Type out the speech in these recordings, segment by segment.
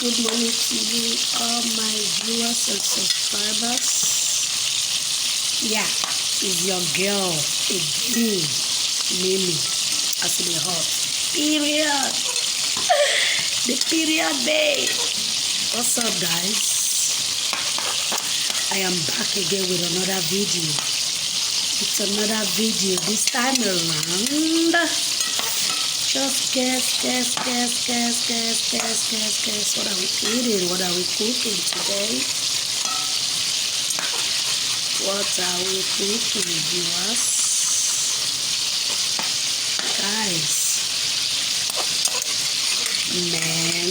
Good morning to you, all my viewers and subscribers. Yeah, it's your girl again, Mimi, as the hot period. The period babe. What's up, guys? I am back again with another video. It's another video this time around. Just guess what are we eating? What are we cooking today? What are we cooking, viewers? Guys, man,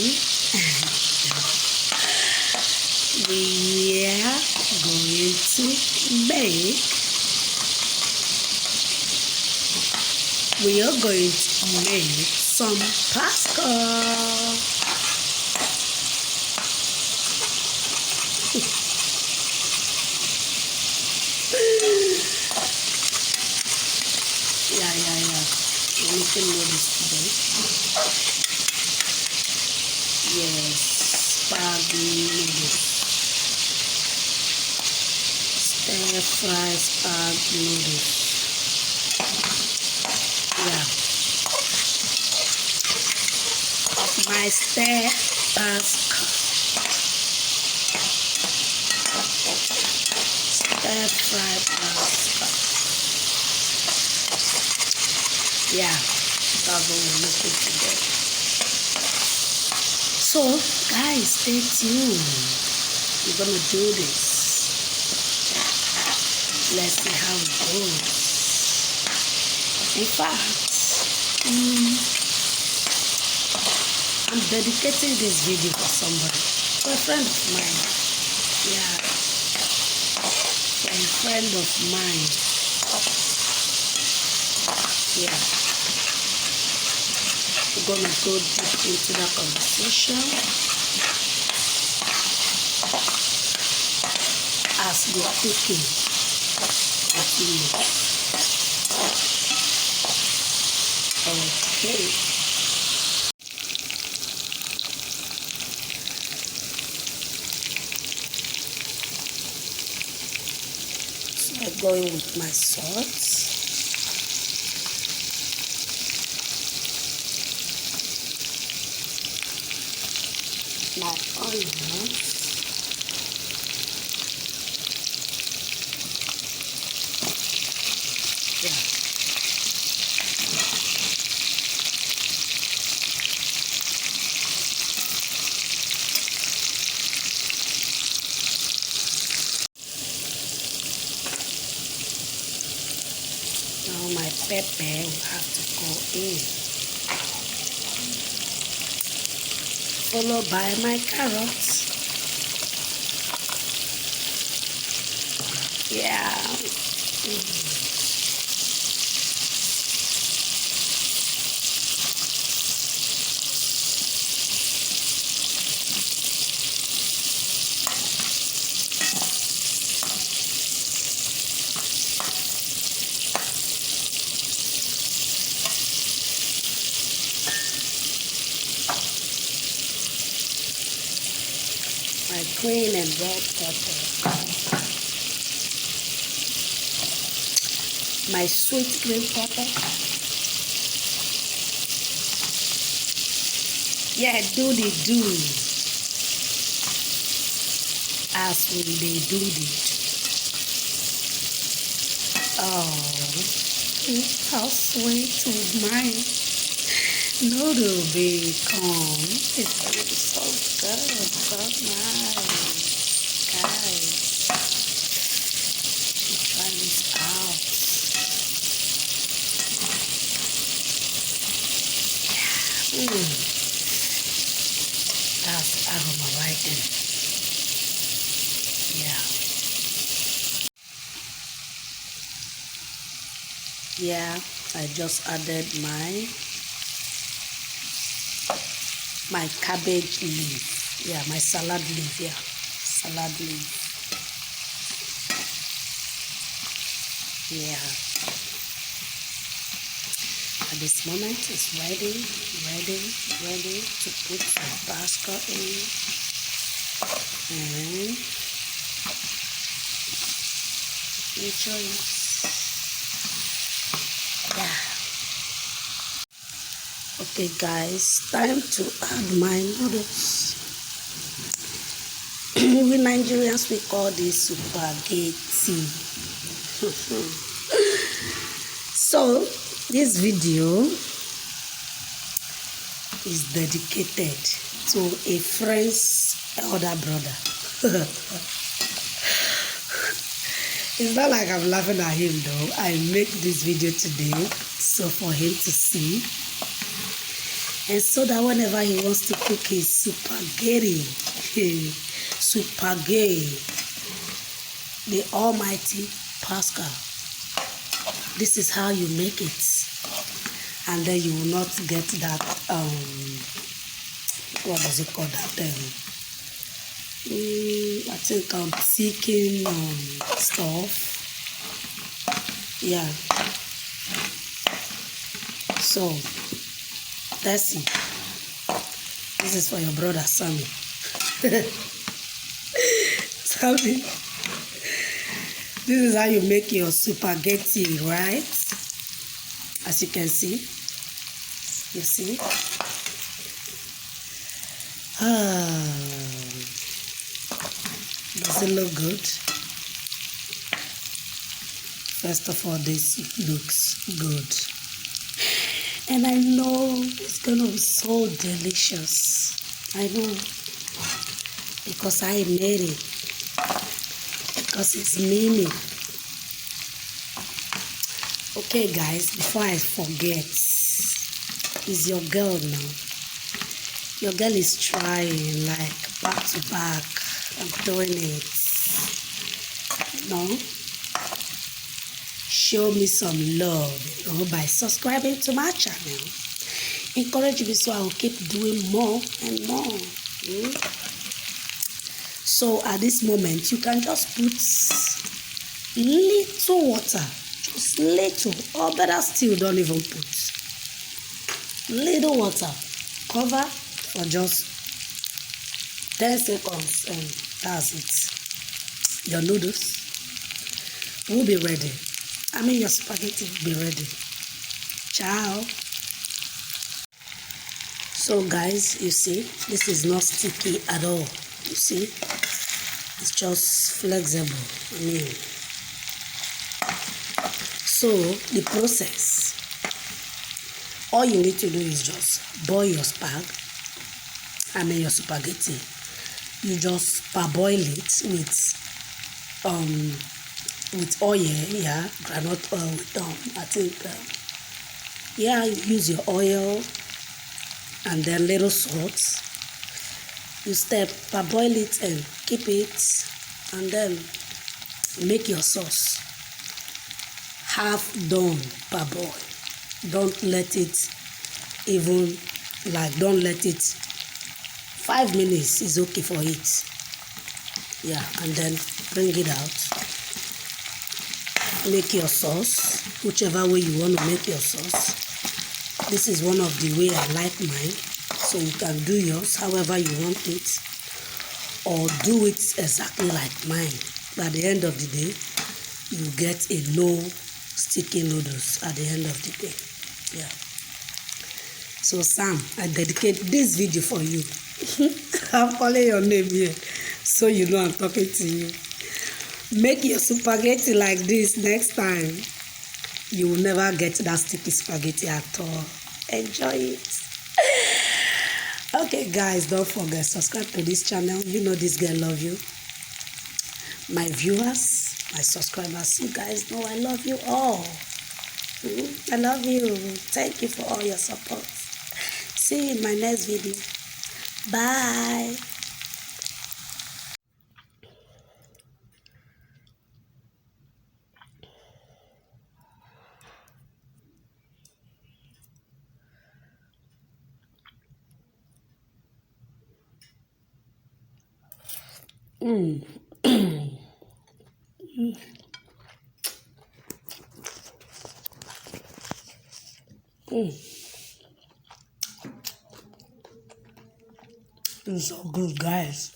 we are going to make some pasta. Yeah. We're making noodles today. Yes, spaghetti noodles. Stir-fry spaghetti noodles. Yeah. My stir-fried pasta. Yeah, that's what we're making today. So, guys, stay tuned. We're gonna do this. Let's see how it goes. In fact, I'm dedicating this video for somebody, for a friend of mine. Yeah, for a friend of mine. Yeah, we're gonna go deep into that conversation as we're cooking. Okay. So I'm going with my salt. My onions. Yeah. Now my pepper will have to go in, followed by my carrots. Yeah. My green and red pepper. My sweet green pepper. Yeah, do as we they do it. Oh, how sweet would my noodle become? It's gonna be so good, so nice, guys. Try this out. That's aroma right in. Yeah, I just added my cabbage leaf. Yeah, my salad leaf. Yeah, salad leaf. Yeah. At this moment, it's ready to put the basket in. And enjoy it. Yeah. Okay, guys, time to add my noodles. We Nigerians, we call this spaghetti. So, this video is dedicated to a friend's elder brother. It's not like I'm laughing at him though. I make this video today so for him to see, and so that whenever he wants to cook his spaghetti, the almighty Pascal, this is how you make it, and then you will not get that what is it called, that I think chicken stuff. Yeah, so that's it. This is for your brother Sammy. Sammy, this is how you make your spaghetti, right? As you can see, you see. Does it look good? First of all, this looks good, and I know it's gonna be so delicious. I know, because I made it, because it's Mimi. Okay, guys, before I forget, is your girl now. Your girl is trying, like, back to back. I'm doing it. Show me some love, by subscribing to my channel. Encourage me so I will keep doing more and more. So at this moment, you can just put little water, just little, or better still, don't even put little water. Cover for just 10 seconds, and that's it. Your noodles will be ready. I mean, your spaghetti will be ready. Ciao. So guys, you see, this is not sticky at all. You see, it's just flexible. I mean, so the process, all you need to do is just boil your your spaghetti. You just parboil it with oil, yeah, granite oil with I think, yeah, you use your oil and then little salt. You parboil it and keep it, and then make your sauce. Half done parboil. Don't let it even, don't let it 5 minutes is okay for it. Yeah, and then bring it out. Make your sauce, whichever way you want to make your sauce. This is one of the way I like mine. So you can do yours however you want it, or do it exactly like mine. But at the end of the day, you get a no sticky noodles at the end of the day. Yeah. So Sam, I dedicate this video for you. I'm calling your name here, so you know I'm talking to you. Make your spaghetti like this next time. You will never get that sticky spaghetti at all. Enjoy it. Okay, guys, don't forget, subscribe to this channel. You know this girl love you. My viewers, my subscribers, you guys know I love you all. I love you. Thank you for all your support. See you in my next video. Bye. It's so good, guys.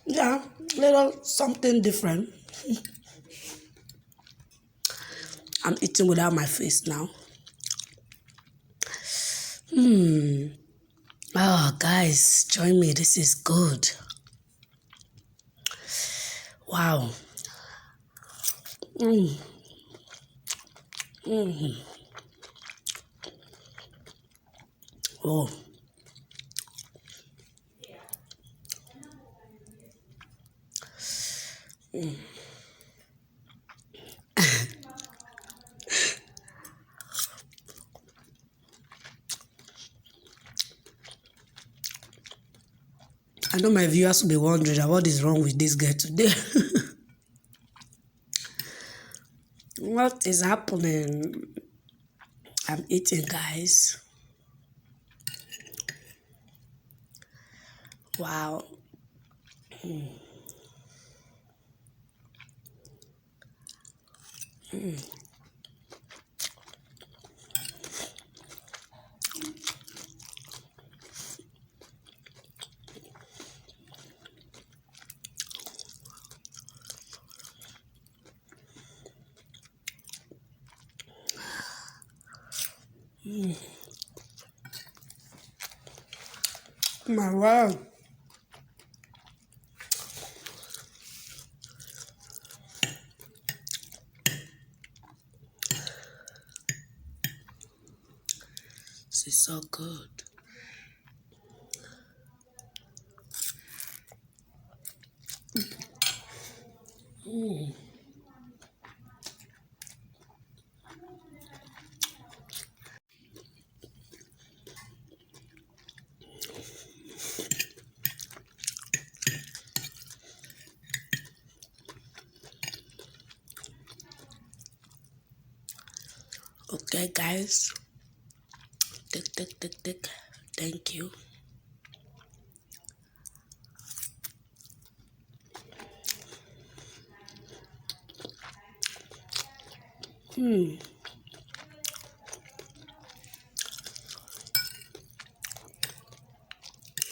Yeah, little something different. I'm eating without my face now. Oh, guys, join me. This is good. Wow. Oh. I know my viewers will be wondering what is wrong with this girl today. What is happening? I'm eating, guys. Wow. My wow. This is so good. Okay, guys. Tick. Thank you.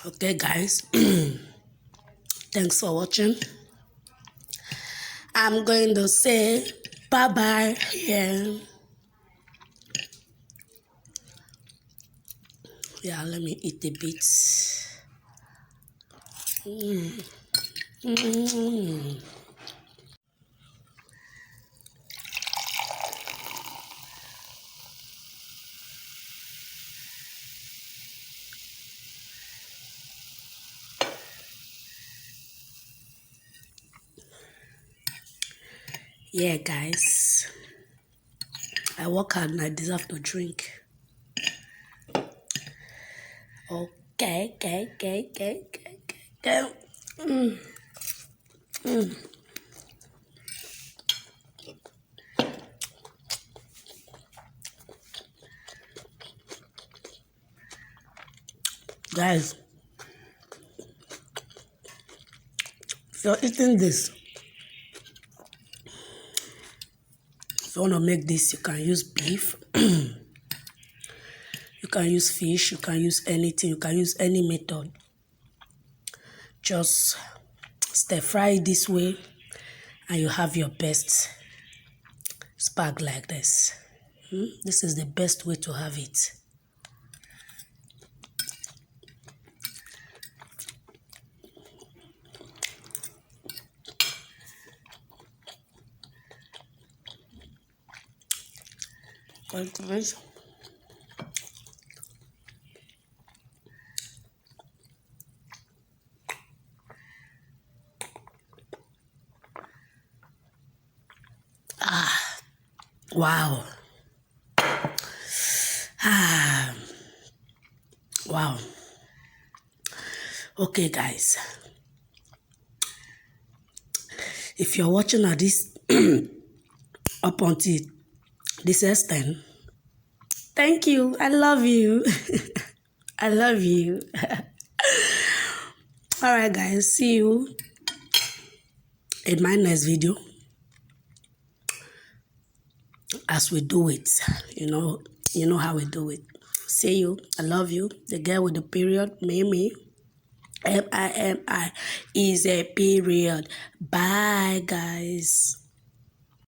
Okay, guys. Thanks for watching. I'm going to say bye-bye here. Yeah, let me eat a bit. Yeah, guys. I work hard and I deserve to drink. Okay. Guys, if you're eating this, if you want to make this, you can use beef. You can use fish. You can use anything. You can use any method. Just stir fry it this way and you have your best spag like this. This is the best way to have it. Wow. Wow. Okay, guys. If you're watching at this up until this extent, thank you. I love you. I love you. All right, guys. See you in my next video. as we do it. You know how we do it. See you. I love you. The girl with the period, Mimi. Mimi is a period. Bye, guys.